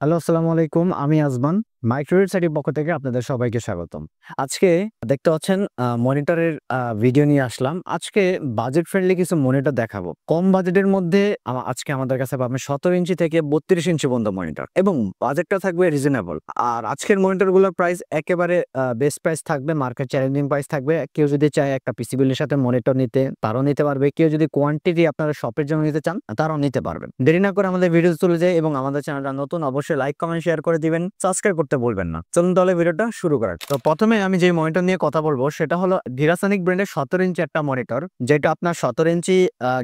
Hello, আসসালামু আলাইকুম। আমি আজমান। মাইক্রোওয়েভ সাইটের পক্ষ থেকে আপনাদের সবাইকে স্বাগতম। আজকে দেখতে পাচ্ছেন মনিটরের ভিডিও নিয়ে আসলাম। আজকে বাজেট ফ্রেন্ডলি কিছু মনিটর দেখাবো। কম বাজেটের মধ্যে আজকে আমাদের কাছে পাবেন ১৭ ইঞ্চি থেকে ৩২ ইঞ্চি পর্যন্ত মনিটর এবং বাজেটটা থাকবে রিজনেবল। আর আজকের মনিটরগুলোর প্রাইস একেবারে বেস্ট প্রাইস থাকবে, মার্কেট চ্যালেঞ্জিং প্রাইস থাকবে। কেউ যদি চায় একটা পিসি বিলের সাথে মনিটর নিতে, তারাও নিতে পারবে। কেউ যদি কোয়ান্টিটি আপনারা শপের জন্য নিতে চান, তারাও নিতে পারবেন। দেরি না করে আমাদের ভিডিও চলে যায় এবং আমাদের চ্যানেলটা নতুন, অবশ্যই লাইক, কমেন্ট, শেয়ার করে দিবেন। সাবস্ক্রাইব করতে বলবেন না। চলুন তাহলে ভিডিওটা শুরু করা যাক। তো প্রথমে আমি যে মনিটর নিয়ে কথা বলবো সেটা হলো গিগাসনিক ব্র্যান্ডের ১৭ ইঞ্চি একটা মনিটর, যেটা আপনার ১৭ ইঞ্চি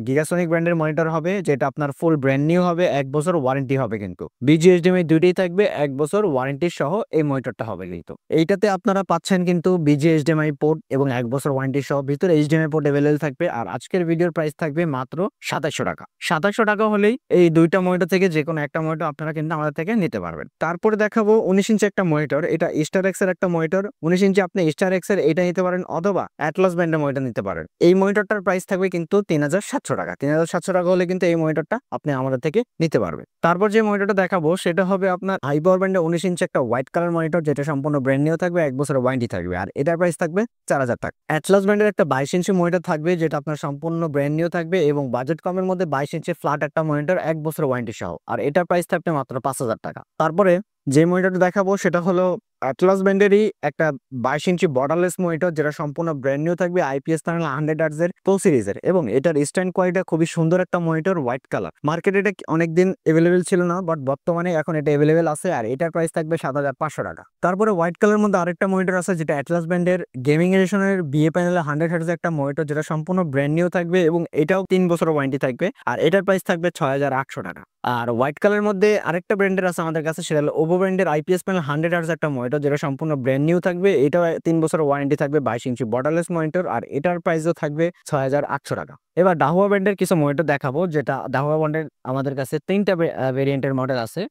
গিগাসনিক ব্র্যান্ডের মনিটর হবে, যেটা আপনার ফুল ব্র্যান্ড নিউ হবে, ১ বছর ওয়ারেন্টি হবে। কিন্তু বিজিএসডিএমআই দুইটাই থাকবে, ১ বছর ওয়ারেন্টি সহ এই মনিটরটা হবে। কিন্তু এইটাতে আপনারা পাচ্ছেন কিন্তু বিজিএসডিএমআই পোর্ট এবং ১ বছর ওয়ারেন্টি সহ, ভিতরে এইচডিএমআই পোর্ট অ্যাভেলেবল থাকবে। আর আজকের ভিডিওর প্রাইস থাকবে মাত্র ২৭০০ টাকা। ২৭০০ টাকা হলেই এই দুইটা মনিটর থেকে যে কোনো একটা মনিটর আপনারা কিন্তু আমাদের থেকে নিতে পারবেন। তারপরে দেখাবো ১৯ ইঞ্চি একটা মনিটর, এটা স্টার এক্স এর একটা মনিটর। ১৯ ইঞ্চি আপনি স্টার এক্স এর এটা নিতে পারেন অথবা অ্যাটলাস ব্র্যান্ডের মনিটর নিতে পারেন। এই মনিটরটার প্রাইস থাকবে কিন্তু ৩৭০০ টাকা। ৩৭০০ টাকা হলে কিন্তু এই মনিটরটা আপনি আমাদের থেকে নিতে পারবেন। তারপর যে মনিটরটা দেখাবো সেটা হবে আপনার হাইপাওয়ার ব্র্যান্ডের ১৯ ইঞ্চি একটা হোয়াইট কালার মনিটর, যেটা সম্পূর্ণ ব্র্যান্ড নিউ থাকবে, ১ বছরের ওয়ারেন্টি থাকবে। আর এটার প্রাইস থাকবে ৪০০০ টাকা। অ্যাটলাস ব্র্যান্ডের একটা ২২ ইঞ্চি মনিটর থাকবে, যেটা আপনার সম্পূর্ণ ব্র্যান্ড নিউ থাকবে এবং বাজেট কমের মধ্যে ২২ ইঞ্চি ফ্ল্যাট একটা মনিটর, ১ বছর ওয়ারেন্টি সহ। আর এটার প্রাইস থাকবে মাত্র ৫০০০ টাকা। তারপরে যে মনিটরটা দেখাবো সেটা হলো অ্যাটলাস ব্র্যান্ডেরই একটা ২২ ইঞ্চি বর্ডারলেস মনিটর, যেটা সম্পূর্ণ ব্র্যান্ড নিউ থাকবে, আইপিএস প্যানেল 100 হার্টজ এর প্রো সিরিজের এবং এটার স্ট্যান্ড কোয়ালিটি খুবই সুন্দর একটা মনিটর, হোয়াইট কালার। মার্কেটে এটা অনেকদিন অ্যাভেলেবেল ছিল না, বাট বর্তমানে এখন এটা অ্যাভেলেবেল আছে। আর এটার প্রাইস থাকবে ৭৫০০ টাকা। তারপরে হোয়াইট কালারের মধ্যে আরেকটা মনিটর আছে, যেটা অ্যাটলাস ব্র্যান্ডের গেমিং এডিশনের বিএ প্যানেল 100 হার্টজ একটা মনিটর, যেটা সম্পূর্ণ ব্র্যান্ড নিউ থাকবে এবং এটাও ৩ বছর ওয়ারেন্টি থাকবে। আর এটার প্রাইস থাকবে ৬৮০০ টাকা। আর হোয়াইট কালারের মধ্যে আরেকটা ব্র্যান্ডের আছে আমাদের কাছে, সেটা হলো ওভো ব্র্যান্ডের আইপিএস প্যানেল 100 হার্টজ একটা মনিটর, যেটা সম্পূর্ণ ব্র্যান্ড নিউ থাকবে। এটাও ৩ বছর ওয়ারেন্টি থাকবে, ২২ ইঞ্চি বর্ডারলেস মনিটর। আর এটার প্রাইসও থাকবে ৬৮০০ টাকা। এবার ডাহুয়া ব্র্যান্ডের কিছু মনিটর দেখাবো, যেটা ডাহুয়া ব্র্যান্ডের আমাদের কাছে ৩টা ভেরিয়েন্টের মডেল আছে।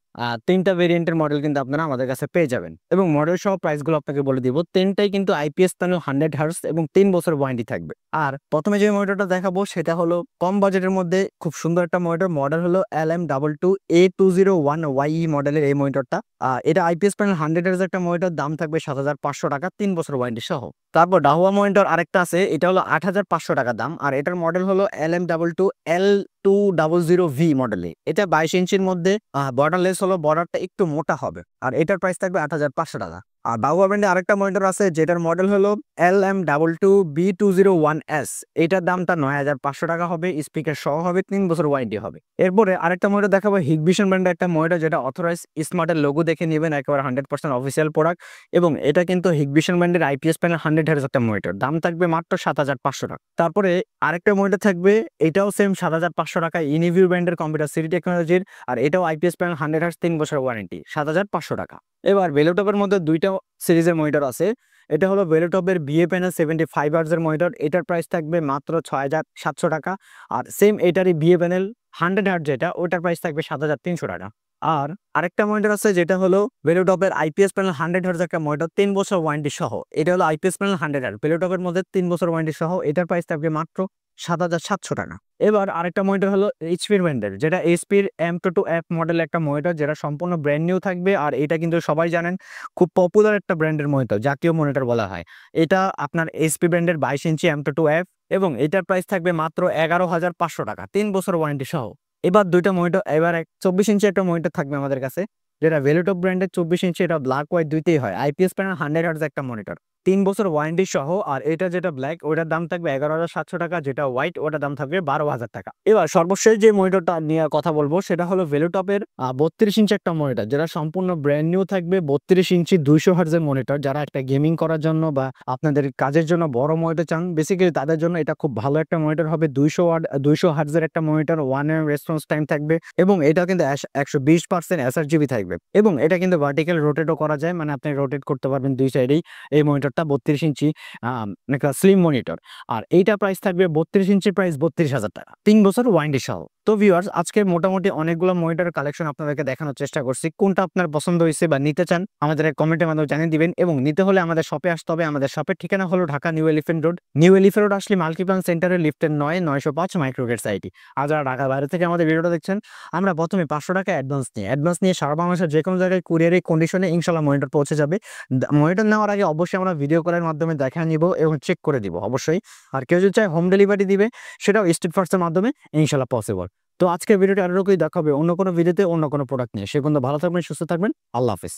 ৩টা ভেরিয়েন্টের মডেল কিন্তু আপনারা আমাদের কাছে পেয়ে যাবেন এবং মডেল সহ প্রাইসগুলো আপনাকে বলে দিব। ৩টাই কিন্তু আইপিএস প্যানেল 100 হার্টজ এবং ৩ বছর ওয়ারেন্টি থাকবে। আর প্রথমে যে মনিটরটা দেখাবো সেটা হলো কম বাজেটের মধ্যে খুব সুন্দর একটা মনিটর, মডেল হলো LM22A201YE মডেলের এই মনিটরটা। এটা আইপিএস প্যানেল 100 হার্টজ একটা মনিটর, দাম থাকবে ৭৫০০ টাকা, ৩ বছর ওয়ারেন্টি সহ। তারপর ডাহুয়া মনিটর আরেকটা আছে, এটা হলো ৮৫০০ টাকা দাম। আর এটার মডেল হলো LM22L200V মডেলে। এটা ২২ ইঞ্চির মধ্যে বর্ডারলেস হলো, বর্ডারটা একটু মোটা হবে। আর এটার প্রাইস থাকবে ৮৫০০ টাকা। আর ডাহুয়া ব্র্যান্ডে আরেকটা মনিটর আছে, যেটার মডেল হলো LM22B201S। এটার দামটা ৯৫০০ টাকা হবে, স্পিকার সহ হবে, ৩ বছর ওয়ারেন্টি হবে। এরপরে আরেকটা মনিটর দেখাবো হিগভিশন ব্র্যান্ডের একটা মনিটর, যেটা অথরাইজ স্মার্টের লোগো দেখে নেবেন, একেবারে 100% অফিসিয়াল প্রোডাক্ট এবং এটা কিন্তু হিগভিশন ব্র্যান্ডের আইপিএস প্যানেল 100 হার্টজ একটা মনিটর, দাম থাকবে মাত্র ৭৫০০ টাকা। তারপরে আরেকটা মনিটর থাকবে, এটাও সেম ৭৫০০ টাকা, ইনিভিউ ব্র্যান্ডের কম্পিউটার সিটি টেকনোলজির। আর এটাও আইপিএস প্যানেল 100 হার্টজ, ৩ বছর ওয়ারেন্টি, ৭৫০০ টাকা। এবার ভেলোটপের মধ্যে দুইটা সিরিজের মনিটর আছে। এটা হলো ভেলোটপের বিএ প্যানেল 75 হার্টজের মনিটর, এটার প্রাইস থাকবে মাত্র ৬৭০০ টাকা। আর সেম এটারই বিএ প্যানেল 100 হার্টজ, যেটা ওটার প্রাইস থাকবে ৭৩০০ টাকা। আর আরেকটা মনিটর আছে, যেটা হলো ভেলোটপের আইপিএস প্যানেল 100 হার্টজ একটা মনিটর, 3 বছর ওয়ারেন্টি সহ। এটা হলো আইপিএস প্যানেল 100 হার্টজ, ভেলোটপের মধ্যে 3 বছর ওয়ারেন্টি সহ, এটার প্রাইস থাকবে মাত্র ৭৭০০ টাকা। এবার আরেকটা মনিটর হলো এইচপির ব্র্যান্ডের, যেটা এইচপির M22F মডেল একটা মনিটর, যেটা সম্পূর্ণ ব্র্যান্ড নিউ থাকবে। আর এটা কিন্তু সবাই জানেন খুব পপুলার একটা ব্র্যান্ডের মনিটর, জাতীয় মনিটর বলা হয়। এটা আপনার এইচপি ব্র্যান্ডের 22 ইঞ্চি M22F এবং এটার প্রাইস থাকবে মাত্র ১১৫০০ টাকা, 3 বছর ওয়ারেন্টি সহ। এবার দুইটা মনিটর, এবার 24 ইঞ্চি একটা মনিটর থাকবে আমাদের কাছে, যেটা ভেলোটপ ব্র্যান্ডের 24 ইঞ্চি, এটা ব্ল্যাক হোয়াইট দুইতেই হয়, আইপিএস প্যানেল 100 হার্টজ একটা মনিটর, 3 বছর ওয়ারেন্টি সহ। আর এটা যেটা ব্ল্যাক, ওটার দাম থাকবে ১১৭০০ টাকা, যেটা হোয়াইট ওটার দাম থাকবে ১২০০০ টাকা। এবার সর্বশেষ যে মনিটরটা নিয়ে কথা বলবো সেটা হলো ভেলোটপের ৩২ ইঞ্চি একটা মনিটর, যেটা সম্পূর্ণ ব্র্যান্ড নিউ থাকবে, 32 ইঞ্চি 200 হার্টজের মনিটর। যারা একটা গেমিং করার জন্য বা আপনাদের কাজের জন্য বড় মনিটর চান, বেসিক্যালি তাদের জন্য এটা খুব ভালো একটা মনিটর হবে। 200 হার্টজের একটা মনিটর, 1 এর রেসপন্স টাইম থাকবে এবং এটা কিন্তু 120% এসআরজিবি থাকবে এবং এটা কিন্তু ভার্টিক্যাল রোটেটও করা যায়, মানে আপনি রোটেট করতে পারবেন দুই সাইডেই। এই মনিটরটা 32 ইঞ্চি একটা স্লিম মনিটর। আর এইটা প্রাইস থাকবে 32 ইঞ্চি প্রাইস ৩২০০০ টাকা, 3 বছর ওয়ারেন্টি সহ। তো ভিউয়ার্স, আজকে মোটামুটি অনেকগুলো মনিটর কালেকশন আপনাদেরকে দেখানোর চেষ্টা করছি। কোনটা আপনার পছন্দ হয়েছে বা নিতে চান আমাদের কমেন্টের মাধ্যমে জানিয়ে দিবেন, এবং নিতে হলে আমাদের শপে আসতে হবে। আমাদের শপের ঠিকানা হলো Dhaka new elephant road. New elephant road আসলে মাল্টিপ্লান সেন্টারের লিফটের 9/905 মাইক্রোগেট সাইটি। আর যারা ঢাকার বাইরে থেকে আমাদের ভিডিওটা দেখছেন, আমরা প্রথমে 500 টাকা অ্যাডভান্স নিয়ে সারা বাংলাদেশের যে কোনো জায়গায় কুরিয়ারের কন্ডিশনে ইনশাল্লাহ মনিটর পৌঁছে যাবে। মনিটর নেওয়ার আগে অবশ্যই আমরা ভিডিও কলের মাধ্যমে দেখা নিব এবং চেক করে দিব অবশ্যই। আর কেউ যদি চায় হোম ডেলিভারি দিবে, সেটাও স্ট্রিট ফার্স্টের মাধ্যমে ইনশাল্লাহ পসিবল। তো আজকের ভিডিওটা আরো দেখা হবে অন্য কোনো ভিডিওতে অন্য কোনো প্রোডাক্ট নিয়ে। সে পর্যন্ত ভালো থাকবেন, সুস্থ থাকবেন। আল্লাহ হাফেজ।